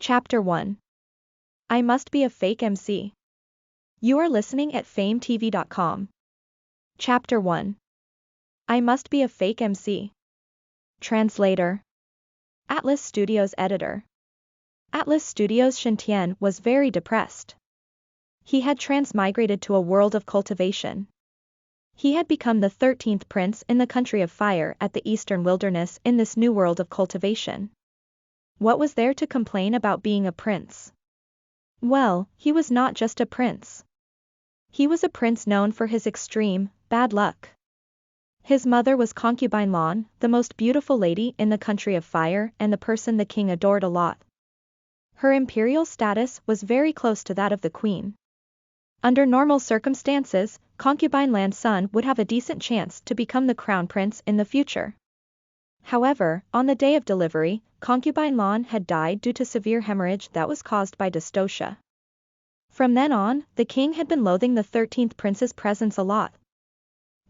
Chapter 1. I must be a fake MC. You are listening at FameTV.com. Chapter 1. I must be a fake MC. Translator. Atlas Studios editor. Atlas Studios' Xianxia was very depressed. He had transmigrated to a world of cultivation. He had become the 13th prince in the country of fire at the eastern wilderness in this new world of cultivation. What was there to complain about being a prince? Well, he was not just a prince. He was a prince known for his extreme, bad luck. His mother was concubine Lan, the most beautiful lady in the country of fire and the person the king adored a lot. Her imperial status was very close to that of the queen. Under normal circumstances, concubine Lan's son would have a decent chance to become the crown prince in the future. However, on the day of delivery, concubine Lan had died due to severe hemorrhage that was caused by dystocia. From then on, the king had been loathing the 13th prince's presence a lot.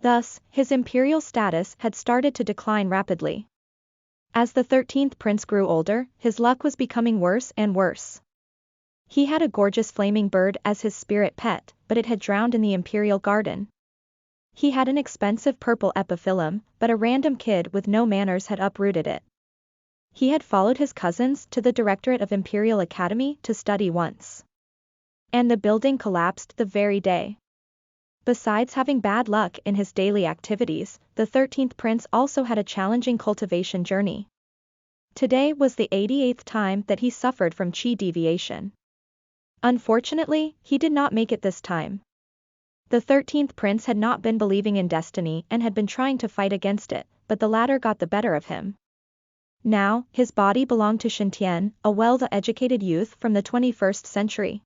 Thus, his imperial status had started to decline rapidly. As the 13th prince grew older, his luck was becoming worse and worse. He had a gorgeous flaming bird as his spirit pet, but it had drowned in the imperial garden. He had an expensive purple epiphyllum, but a random kid with no manners had uprooted it. He had followed his cousins to the Directorate of Imperial Academy to study once. And the building collapsed the very day. Besides having bad luck in his daily activities, the 13th prince also had a challenging cultivation journey. Today was the 88th time that he suffered from chi deviation. Unfortunately, he did not make it this time. The 13th prince had not been believing in destiny and had been trying to fight against it, but the latter got the better of him. Now, his body belonged to Xianxia, a well-educated youth from the 21st century.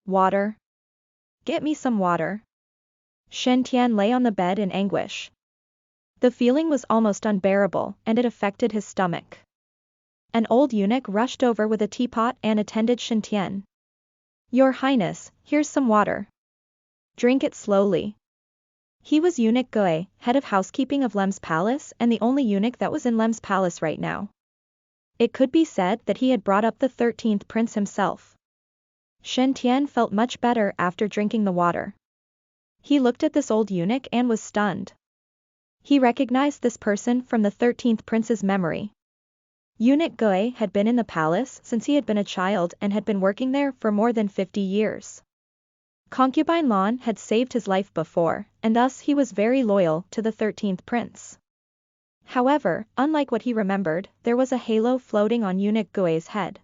Water. Get me some water. Xianxia lay on the bed in anguish. The feeling was almost unbearable, and it affected his stomach. An old eunuch rushed over with a teapot and attended Xianxia. Your Highness, here's some water. Drink it slowly. He was Eunuch Gui, head of housekeeping of Lem's palace and the only eunuch that was in Lem's palace right now. It could be said that he had brought up the 13th prince himself. Xianxia felt much better after drinking the water. He looked at this old eunuch and was stunned. He recognized this person from the 13th prince's memory. Eunuch Gui had been in the palace since he had been a child and had been working there for more than 50 years. Concubine Lan had saved his life before, and thus he was very loyal to the 13th prince. However, unlike what he remembered, there was a halo floating on Eunuch Gui's head.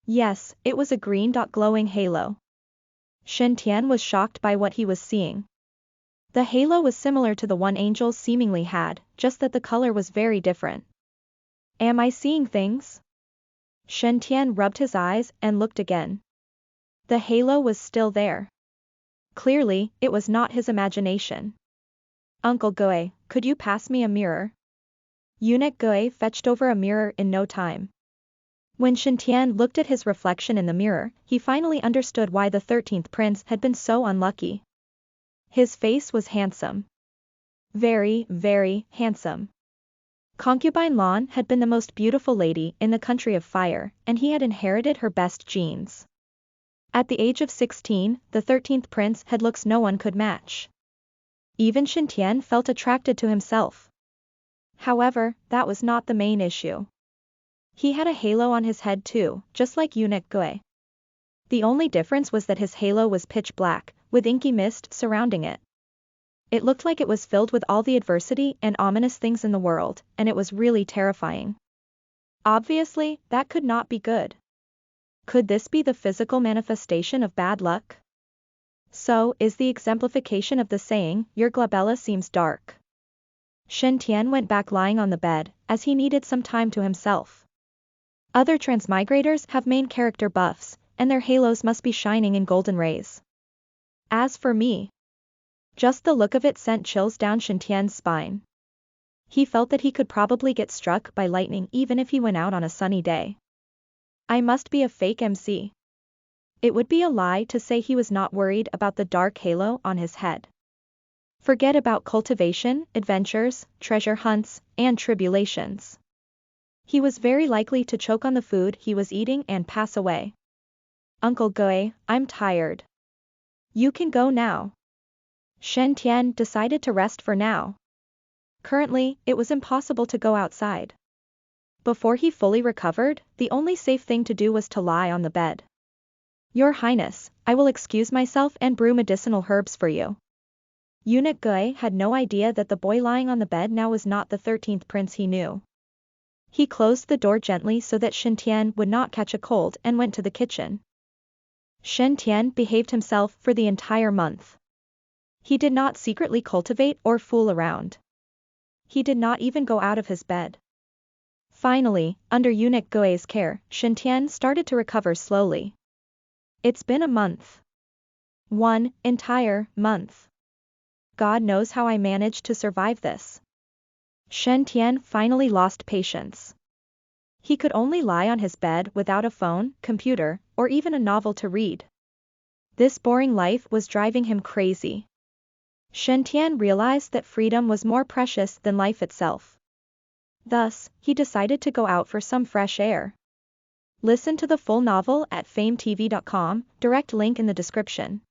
Yes, it was a green glowing halo. Xianxia was shocked by what he was seeing. The halo was similar to the one angels seemingly had, just that the color was very different. Am I seeing things? Xianxia rubbed his eyes and looked again. The halo was still there. Clearly, it was not his imagination. Uncle Gui, could you pass me a mirror? Eunuch Gui fetched over a mirror in no time. When Xianxia looked at his reflection in the mirror, he finally understood why the 13th prince had been so unlucky. His face was handsome. Very, very handsome. Concubine Lan had been the most beautiful lady in the country of fire, and he had inherited her best genes. At the age of 16, the 13th prince had looks no one could match. Even Xianxia felt attracted to himself. However, that was not the main issue. He had a halo on his head too, just like Eunuch Gui. The only difference was that his halo was pitch black, with inky mist surrounding it. It looked like it was filled with all the adversity and ominous things in the world, and it was really terrifying. Obviously, that could not be good. Could this be the physical manifestation of bad luck? So, is the exemplification of the saying, your glabella seems dark. Xianxia went back lying on the bed, as he needed some time to himself. Other transmigrators have main character buffs, and their halos must be shining in golden rays. As for me, just the look of it sent chills down Xianxia's spine. He felt that he could probably get struck by lightning even if he went out on a sunny day. I must be a fake MC. It would be a lie to say he was not worried about the dark halo on his head. Forget about cultivation, adventures, treasure hunts, and tribulations. He was very likely to choke on the food he was eating and pass away. Uncle Gui, I'm tired. You can go now. Shen Tian decided to rest for now. Currently, it was impossible to go outside. Before he fully recovered, the only safe thing to do was to lie on the bed. Your Highness, I will excuse myself and brew medicinal herbs for you. Eunuch Gui had no idea that the boy lying on the bed now was not the 13th prince he knew. He closed the door gently so that Shen Tian would not catch a cold and went to the kitchen. Shen Tian behaved himself for the entire month. He did not secretly cultivate or fool around. He did not even go out of his bed. Finally, under Eunuch Gui's care, Shen Tian started to recover slowly. It's been a month. 1 entire month. God knows how I managed to survive this. Shen Tian finally lost patience. He could only lie on his bed without a phone, computer, or even a novel to read. This boring life was driving him crazy. Shen Tian realized that freedom was more precious than life itself. Thus, he decided to go out for some fresh air. Listen to the full novel at FameTV.com, direct link in the description.